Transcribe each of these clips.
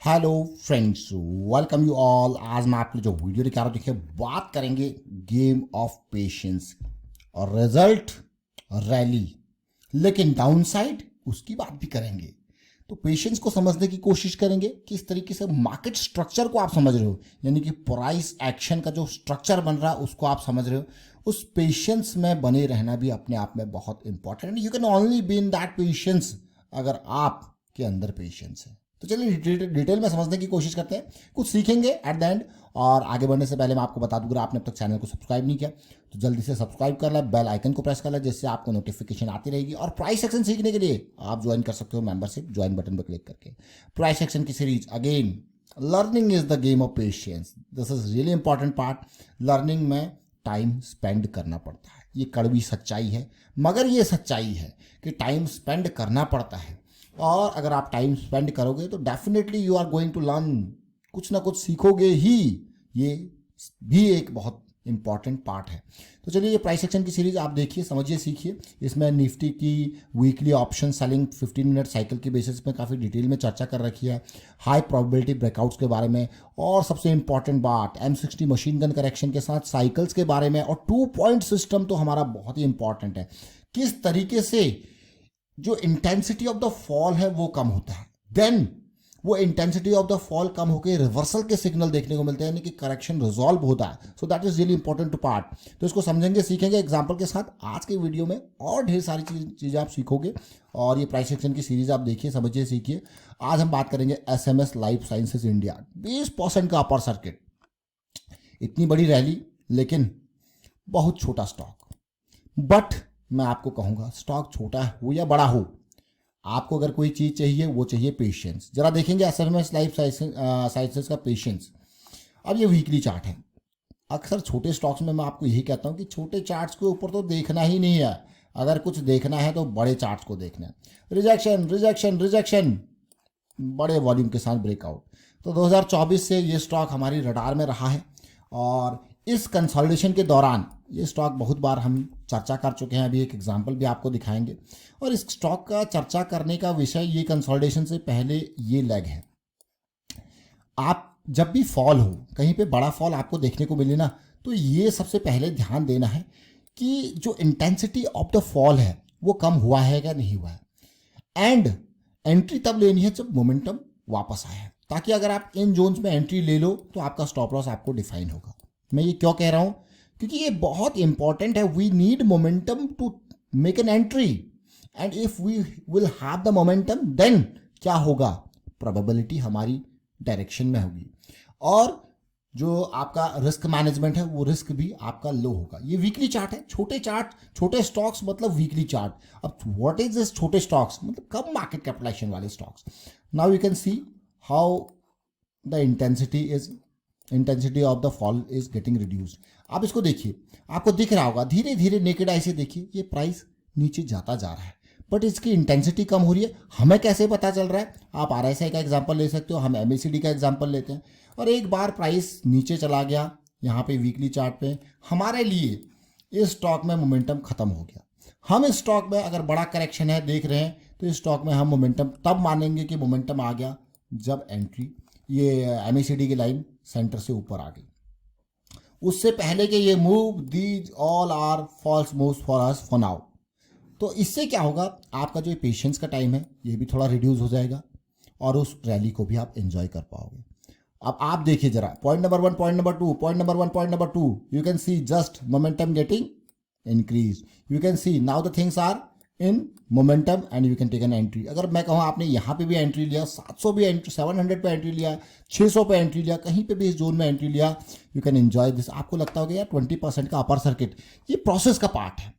Hello friends, welcome you all. आज मैं आपके लिए जो वीडियो दिखा रहा हूँ, देखिए बात करेंगे गेम ऑफ पेशेंस और रिजल्ट रैली, लेकिन डाउनसाइड उसकी बात भी करेंगे। तो पेशेंस को समझने की कोशिश करेंगे, किस तरीके से मार्केट स्ट्रक्चर को आप समझ रहे हो, यानी कि प्राइस एक्शन का जो स्ट्रक्चर बन रहा है उसको आप समझ रहे हो। उस पेशेंस में बने रहना भी अपने आप में बहुत इंपॉर्टेंट है। You can only be in that patience अगर आपके अंदर पेशेंस है। तो चलिए डिटेल में समझने की कोशिश करते हैं, कुछ सीखेंगे एट द एंड। और आगे बढ़ने से पहले मैं आपको बता दूं, अगर आपने अब तक चैनल को सब्सक्राइब नहीं किया तो जल्दी से सब्सक्राइब कर लें, बेल आइकन को प्रेस कर लें, जिससे आपको नोटिफिकेशन आती रहेगी। और प्राइस एक्शन सीखने के लिए आप ज्वाइन कर सकते हो मेंबरशिप, ज्वाइन बटन पर क्लिक करके। प्राइस एक्शन की series again, learning is the game of patience. This is really important part. Learning में टाइम स्पेंड करना पड़ता है, ये कड़वी सच्चाई है, मगर ये सच्चाई है कि टाइम स्पेंड करना पड़ता है। और अगर आप टाइम स्पेंड करोगे तो definitely you are going to learn, कुछ ना कुछ सीखोगे ही। ये भी एक बहुत इंपॉर्टेंट पार्ट है। तो चलिए, ये प्राइस एक्शन की सीरीज आप देखिए, समझिए, सीखिए। इसमें निफ्टी की weekly option selling 15 minute cycle के बेसिस में काफ़ी डिटेल में चर्चा कर रखी है, हाई प्रोबेबिलिटी ब्रेकआउट्स के बारे में, और सबसे इंपॉर्टेंट बात M60 मशीन गन करेक्शन के साथ साइकिल्स के बारे में। और 2 पॉइंट सिस्टम तो हमारा बहुत ही इंपॉर्टेंट है, किस तरीके से जो इंटेंसिटी ऑफ द फॉल है वो कम होता है, देन वो इंटेंसिटी ऑफ द फॉल कम होकर रिवर्सल के सिग्नल देखने को मिलते हैं, यानी कि करेक्शन रिजॉल्व होता है। So that is really important to part. तो इसको समझेंगे, सीखेंगे एग्जांपल के साथ आज के वीडियो में, और ढेर सारी चीज़ें आप सीखोगे। और ये प्राइस एक्शन की सीरीज आप देखिए, समझिए, सीखिए। आज हम बात करेंगे SMS लाइफ साइंसेज इंडिया, 20% का अपर सर्किट। इतनी बड़ी रैली, लेकिन बहुत छोटा स्टॉक। बट मैं आपको कहूंगा, स्टॉक छोटा हो या बड़ा हो, आपको अगर कोई चीज़ चाहिए वो चाहिए पेशेंस। जरा देखेंगे SMS लाइफ साइंसेज का पेशेंस। अब ये वीकली चार्ट है। अक्सर छोटे स्टॉक्स में मैं आपको यही कहता हूँ कि छोटे चार्ट्स के ऊपर तो देखना ही नहीं है, अगर कुछ देखना है तो बड़े चार्ट्स को देखना है। रिजेक्शन रिजेक्शन रिजेक्शन, बड़े वॉल्यूम के साथ ब्रेकआउट। तो 2024 से ये स्टॉक हमारी रडार में रहा है, और इस कंसोलिडेशन के दौरान ये स्टॉक बहुत बार हम चर्चा कर चुके हैं, अभी एक एग्जांपल भी आपको दिखाएंगे। और इस स्टॉक का चर्चा करने का विषय, ये कंसोलिडेशन से पहले ये लेग है। आप जब भी फॉल हो, कहीं पे बड़ा फॉल आपको देखने को मिले ना, तो ये सबसे पहले ध्यान देना है कि जो इंटेंसिटी ऑफ द फॉल है वो कम हुआ है या नहीं हुआ है। एंड एंट्री तब लेनी है जब मोमेंटम वापस आए, ताकि अगर आप इन जोन्स में एंट्री ले लो तो आपका स्टॉप लॉस आपको डिफाइन होगा। मैं ये क्यों कह रहा हूं, क्योंकि ये बहुत इंपॉर्टेंट है। We need momentum to make an entry, and if we will have the momentum, then क्या होगा, प्रोबेबिलिटी हमारी डायरेक्शन में होगी, और जो आपका रिस्क मैनेजमेंट है वो रिस्क भी आपका लो होगा। ये वीकली चार्ट है, छोटे चार्ट, छोटे स्टॉक्स मतलब वीकली चार्ट। अब व्हाट इज दिस छोटे स्टॉक्स, मतलब कम मार्केट कैपिटलाइजेशन वाले stocks. Now you can see how the intensity of the fall is getting reduced. आप इसको देखिए, आपको दिख रहा होगा, धीरे धीरे नेकेड आई से देखिए ये प्राइस नीचे जाता जा रहा है, बट इसकी इंटेंसिटी कम हो रही है। हमें कैसे पता चल रहा है, आप RSI का एग्जांपल ले सकते हो, हम MACD का एग्जांपल लेते हैं। और एक बार प्राइस नीचे चला गया, यहाँ पे वीकली चार्ट पे, हमारे लिए इस स्टॉक में मोमेंटम खत्म हो गया। हम इस स्टॉक में अगर बड़ा करेक्शन है देख रहे हैं, तो इस स्टॉक में हम मोमेंटम तब मानेंगे कि मोमेंटम आ गया जब एंट्री, ये MACD की लाइन सेंटर से ऊपर आ गई। उससे पहले कि ये move, these all are false moves for us for now. तो इससे क्या होगा, आपका जो पेशेंस का टाइम है ये भी थोड़ा रिड्यूस हो जाएगा, और उस रैली को भी आप एंजॉय कर पाओगे। अब आप देखिए जरा, point number 1, point number 2, point number 1, point number 2, you can see just momentum getting increase. You can see now the things are in momentum, and you can take an entry. अगर मैं कहूँ आपने यहाँ पे भी एंट्री लिया, 700 भी entry, 700 पे एंट्री लिया, 600 पे एंट्री लिया, कहीं पे भी इस जोन में एंट्री लिया, यू कैन एंजॉय दिस। आपको लगता होगा यार 20% का अपर सर्किट, ये प्रोसेस का पार्ट है।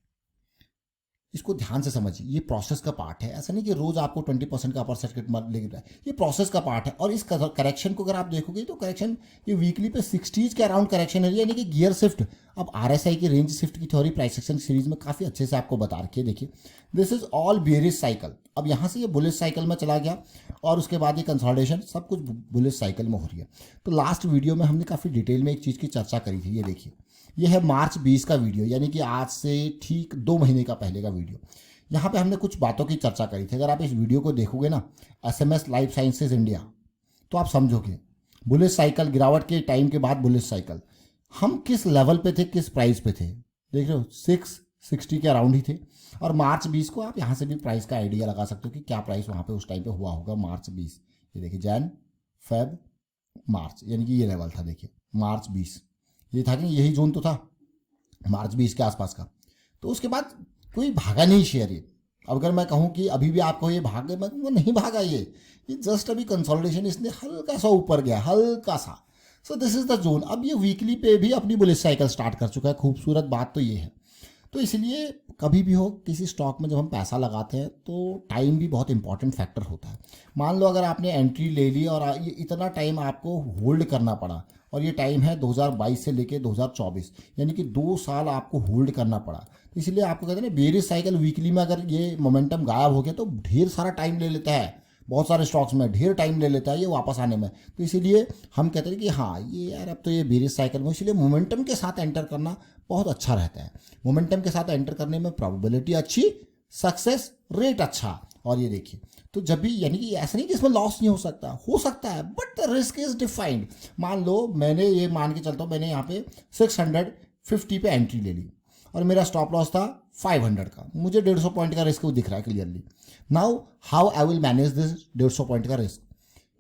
इसको ध्यान से समझिए, ये प्रोसेस का पार्ट है। ऐसा नहीं कि रोज आपको 20% का अपर सर्किट लग रहा है, ये प्रोसेस का पार्ट है। और इस करेक्शन को अगर आप देखोगे तो करेक्शन ये वीकली पे 60s के अराउंड करेक्शन है, यानी कि गियर शिफ्ट। अब RSI की रेंज शिफ्ट की थ्योरी प्राइस एक्शन सीरीज में काफी अच्छे से आपको बता रखी है। देखिए, this is all bearish cycle. अब यहाँ से ये बुलिश साइकिल में चला गया, और उसके बाद ये कंसोलिडेशन, सब कुछ बुलिश साइकिल में हो रही है। तो लास्ट वीडियो में हमने काफी डिटेल में एक चीज की चर्चा करी थी, ये देखिए, ये है मार्च 20 का वीडियो, यानी कि आज से ठीक 2 महीने का पहले का वीडियो। यहाँ पे हमने कुछ बातों की चर्चा करी थी। अगर आप इस वीडियो को देखोगे ना, SMS लाइफ साइंसेज इंडिया, तो आप समझोगे बुलिश साइकिल, गिरावट के टाइम के बाद बुलिश साइकिल, हम किस लेवल पे थे, किस प्राइस पे थे, देख रहे हो 660 के अराउंड ही थे। और मार्च 20 को आप यहाँ से भी प्राइस का आइडिया लगा सकते हो कि क्या प्राइस वहाँ पे उस टाइम पे हुआ होगा मार्च 20। ये देखिए जैन, फेब, मार्च, यानी कि ये लेवल था, देखिए मार्च 20 ये था कि यही जोन तो था मार्च 20 के आसपास का। तो उसके बाद कोई भागा नहीं शेयर ये। अब अगर मैं कहूँ कि अभी भी आपको ये भागे, मैं वो नहीं भागा, ये जस्ट अभी कंसोलिडेशन इसने हल्का सा ऊपर गया, हल्का सा। So this is the zone. अब ये वीकली पे भी अपनी बुलिश साइकिल स्टार्ट कर चुका है। खूबसूरत बात तो ये है। तो इसलिए कभी भी हो किसी स्टॉक में जब हम पैसा लगाते हैं तो टाइम भी बहुत इंपॉर्टेंट फैक्टर होता है। मान लो अगर आपने एंट्री ले ली और ये इतना टाइम आपको होल्ड करना पड़ा, और ये टाइम है 2022 से लेके 2024, यानी कि 2 साल आपको होल्ड करना पड़ा। तो इसलिए आपको कहते हैं ना बेरिश साइकिल वीकली में अगर ये मोमेंटम गायब हो गया तो ढेर सारा टाइम ले लेता है, बहुत सारे स्टॉक्स में ढेर टाइम ले लेता है ये वापस आने में। तो इसीलिए हम कहते हैं कि हाँ ये यार अब तो ये बेरिश साइकिल में, इसलिए मोमेंटम के साथ एंटर करना बहुत अच्छा रहता है। मोमेंटम के साथ एंटर करने में प्रोबेबिलिटी अच्छी, सक्सेस रेट अच्छा। और ये देखिए तो जब भी, यानी कि ऐसा नहीं कि इसमें लॉस नहीं हो सकता है, but the risk is defined. मान लो मैंने ये मान के चलता हूँ, मैंने यहाँ पे 650 पे एंट्री ले ली और मेरा स्टॉप लॉस था 500 का, मुझे 150 पॉइंट का रिस्क दिख रहा है clearly. Now how I will manage this 150 point का रिस्क?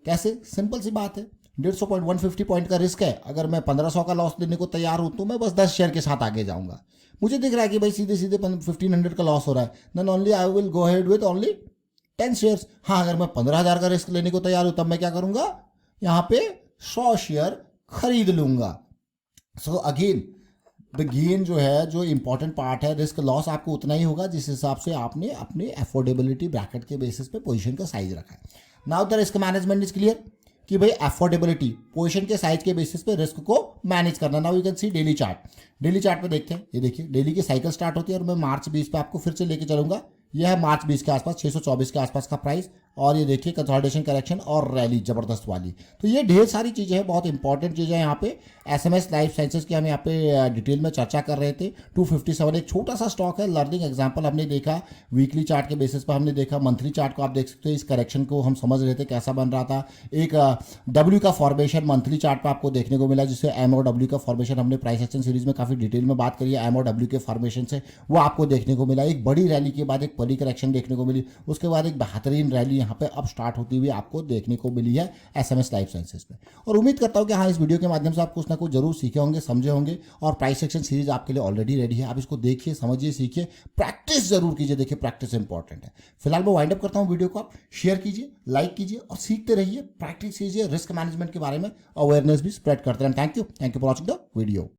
कैसे? सिंपल सी बात है, 150 पॉइंट 150 पॉइंट का रिस्क है, अगर मैं 1500 का लॉस लेने को तैयार हूं तो मैं बस 10 शेयर के साथ आगे जाऊंगा। मुझे दिख रहा है कि भाई सीधे सीधे 1500 का लॉस हो रहा है, then only I will go ahead with only 10 shares. हाँ, अगर मैं 15,000 का रिस्क लेने को तैयार हूं तब मैं क्या करूंगा, यहाँ पे 100 शेयर खरीद लूंगा। सो अगेन द गेन जो है, जो इंपॉर्टेंट पार्ट है, रिस्क लॉस आपको उतना ही होगा जिस हिसाब से आपने अपने अफोर्डेबिलिटी ब्रैकेट के बेसिस पे पोजीशन का साइज रखा है। Now the risk management is clear कि भाई अफोर्डेबिलिटी पोजीशन के साइज के बेसिस पे रिस्क को मैनेज करना। Now you can C daily chart. Daily chart पे देखते हैं, ये देखिए डेली की साइकिल स्टार्ट होती है और मैं मार्च 20 पे आपको फिर से लेके चलूंगा। यह है मार्च 20 के आसपास 624 के आसपास का प्राइस, और ये देखिए कंसोलिडेशन करेक्शन और रैली जबरदस्त वाली। तो ये ढेर सारी चीज़ें हैं, बहुत इंपॉर्टेंट चीज़ें हैं यहाँ पे। एसएमएस लाइफ साइंसेज की हम यहाँ पे डिटेल में चर्चा कर रहे थे। 257 एक छोटा सा स्टॉक है, लर्निंग एग्जांपल हमने देखा, वीकली चार्ट के बेसिस पर हमने देखा, मंथली चार्ट को आप देख सकते हो, इस करेक्शन को हम समझ रहे थे कैसा बन रहा था। एक डब्ल्यू का फॉर्मेशन मंथली चार्ट पर आपको देखने को मिला, जिससे एम और डब्ल्यू का फॉर्मेशन हमने प्राइस एक्शन सीरीज में काफ़ी डिटेल में बात करी है। एम और डब्ल्यू के फॉर्मेशन से वो आपको देखने को मिला। एक बड़ी रैली के बाद एक बड़ी करेक्शन देखने को मिली, उसके बाद एक बेहतरीन रैली यहाँ पे अब स्टार्ट होती हुई आपको देखने को मिली है एसएमएस लाइफ साइंसेज पे। और उम्मीद करता हूँ कि हाँ, इस वीडियो के माध्यम से आप कुछ ना कुछ जरूर सीखे होंगे, समझे होंगे। और प्राइस एक्शन सीरीज आपके लिए ऑलरेडी रेडी है, आप इसको देखिए, समझिए, सीखिए, प्रैक्टिस जरूर कीजिए। देखिए प्रैक्टिस इंपॉर्टेंट है। फिलहाल मैं वाइंड अप करता हूँ वीडियो को, आप शेयर कीजिए, लाइक कीजिए और सीखते रहिए, प्रैक्टिस कीजिए, रिस्क मैनेजमेंट के बारे में अवेयरनेस भी स्प्रेड करते रहें। Thank you for watching the video.